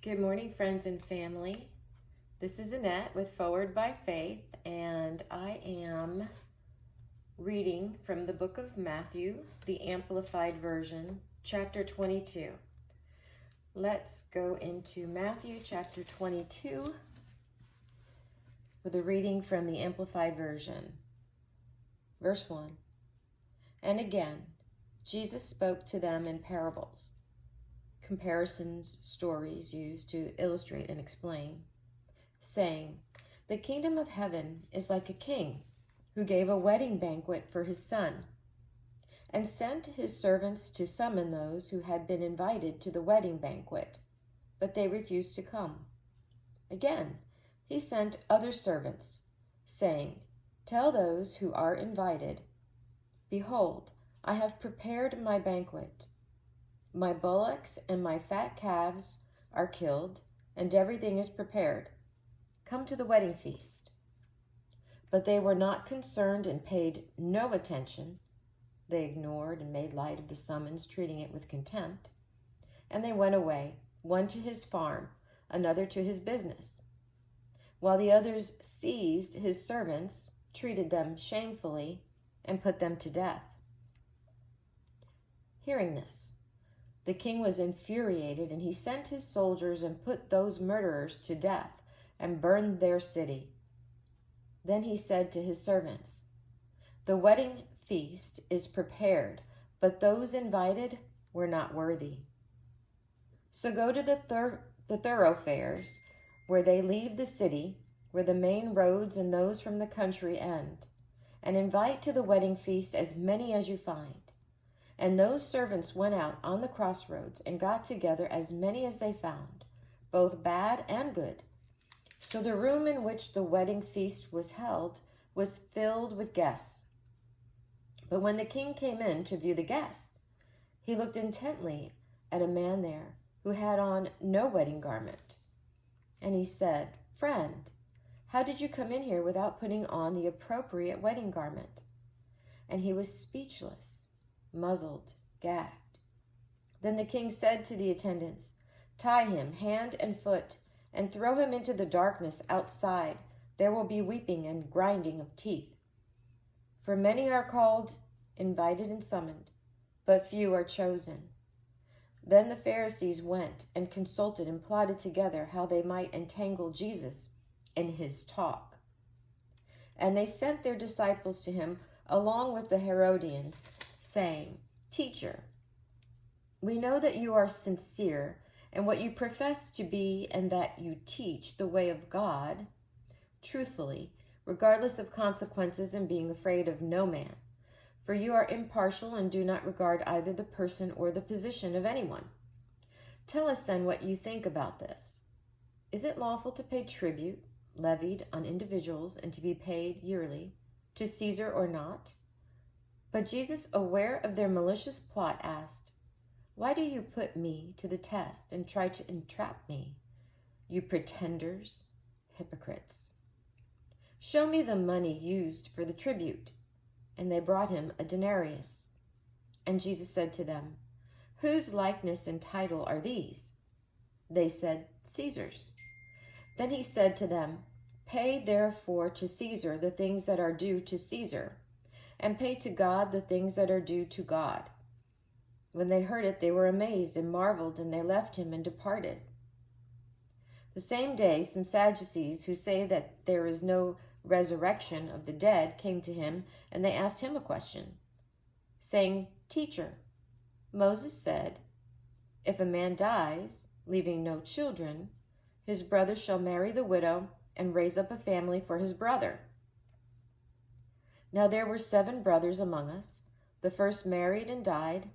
Good morning, friends and family. This is Annette with Forward by Faith, and I am reading from the book of Matthew, the Amplified Version, chapter 22. Let's go into Matthew chapter 22 with a reading from the Amplified Version. Verse 1. And again, Jesus spoke to them in parables. Comparisons, stories used to illustrate and explain, saying, the kingdom of heaven is like a king who gave a wedding banquet for his son, and sent his servants to summon those who had been invited to the wedding banquet, but they refused to come. Again, he sent other servants, saying, tell those who are invited, behold, I have prepared my banquet. My bullocks and my fat calves are killed, and everything is prepared. Come to the wedding feast. But they were not concerned and paid no attention. They ignored and made light of the summons, treating it with contempt. And they went away, one to his farm, another to his business, while the others seized his servants, treated them shamefully, and put them to death. Hearing this, the king was infuriated, and he sent his soldiers and put those murderers to death and burned their city. Then he said to his servants, the wedding feast is prepared, but those invited were not worthy. So go to the thoroughfares where they leave the city, where the main roads and those from the country end, and invite to the wedding feast as many as you find. And those servants went out on the crossroads and got together as many as they found, both bad and good. So the room in which the wedding feast was held was filled with guests. But when the king came in to view the guests, he looked intently at a man there who had on no wedding garment. And he said, friend, how did you come in here without putting on the appropriate wedding garment? And he was speechless, muzzled, gagged. Then the king said to the attendants, tie him hand and foot, and throw him into the darkness outside. There will be weeping and grinding of teeth. For many are called, invited, and summoned, but few are chosen. Then the Pharisees went and consulted and plotted together how they might entangle Jesus in his talk. And they sent their disciples to him along with the Herodians, saying, teacher, we know that you are sincere in what you profess to be, and that you teach the way of God truthfully, regardless of consequences, and being afraid of no man. For you are impartial and do not regard either the person or the position of anyone. Tell us then what you think about this. Is it lawful to pay tribute levied on individuals and to be paid yearly to Caesar or not? But Jesus, aware of their malicious plot, asked, why do you put me to the test and try to entrap me, you pretenders, hypocrites? Show me the money used for the tribute. And they brought him a denarius. And Jesus said to them, whose likeness and title are these? They said, Caesar's. Then he said to them, pay therefore to Caesar the things that are due to Caesar, and pay to God the things that are due to God. When they heard it, they were amazed and marveled, and they left him and departed. The same day, some Sadducees, who say that there is no resurrection of the dead, came to him, and they asked him a question, saying, teacher, Moses said, if a man dies, leaving no children, his brother shall marry the widow and raise up a family for his brother. Now there were 7 brothers among us. The first married and died,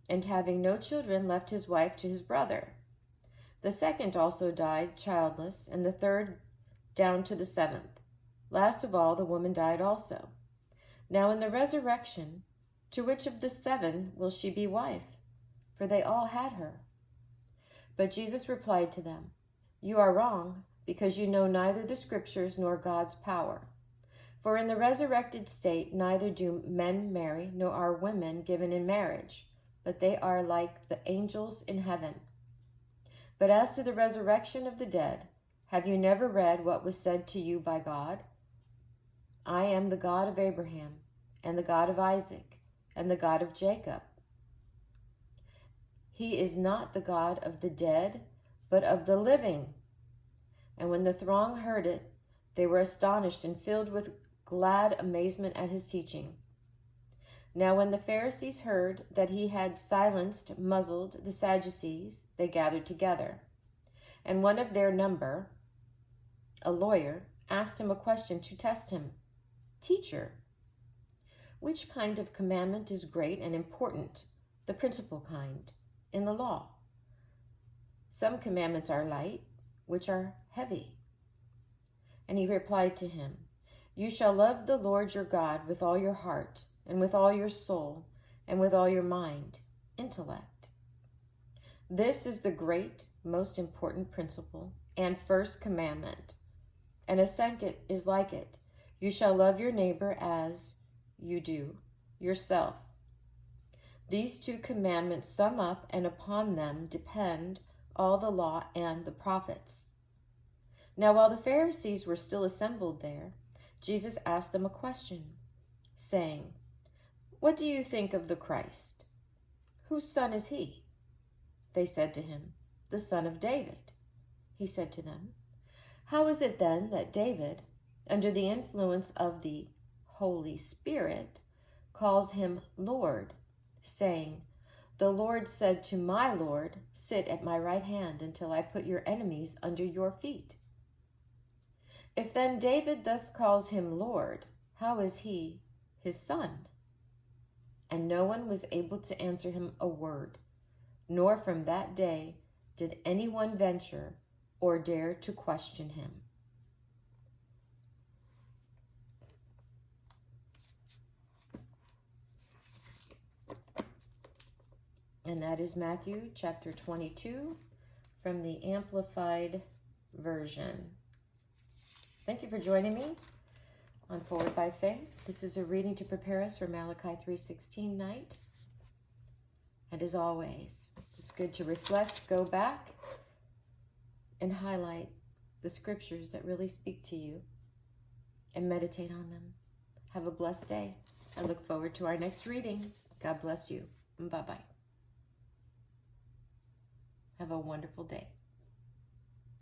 and having no children left his wife to his brother. The second also died childless, and the third down to the 7th. Last of all, the woman died also. Now in the resurrection, to which of the 7 will she be wife? For they all had her. But Jesus replied to them, you are wrong, because you know neither the Scriptures nor God's power. For in the resurrected state neither do men marry, nor are women given in marriage, but they are like the angels in heaven. But as to the resurrection of the dead, have you never read what was said to you by God? I am the God of Abraham, and the God of Isaac, and the God of Jacob. He is not the God of the dead, but of the living. And when the throng heard it, they were astonished and filled with glad amazement at his teaching. Now when the Pharisees heard that he had muzzled the Sadducees, they gathered together. And one of their number, a lawyer, asked him a question to test him. Teacher, which kind of commandment is great and important, the principal kind, in the law? Some commandments are light, which are heavy. And he replied to him, You shall love the Lord your God with all your heart, and with all your soul, and with all your mind, intellect. This is the great, most important principle and first commandment. And a second is like it. You shall love your neighbor as you do yourself. These two commandments sum up, and upon them depend all the law and the prophets. Now while the Pharisees were still assembled there, Jesus asked them a question, saying, What do you think of the Christ? Whose son is he? They said to him, The son of David. He said to them, How is it then that David, under the influence of the Holy Spirit, calls him Lord, saying, The Lord said to my Lord, Sit at my right hand until I put your enemies under your feet? If then David thus calls him Lord, how is he his son? And no one was able to answer him a word, nor from that day did anyone venture or dare to question him. And that is Matthew chapter 22 from the Amplified Version. Thank you for joining me on Forward by Faith. This is a reading to prepare us for Malachi 3:16 night. And as always, it's good to reflect, go back, and highlight the scriptures that really speak to you and meditate on them. Have a blessed day. I look forward to our next reading. God bless you. Bye-bye. Have a wonderful day.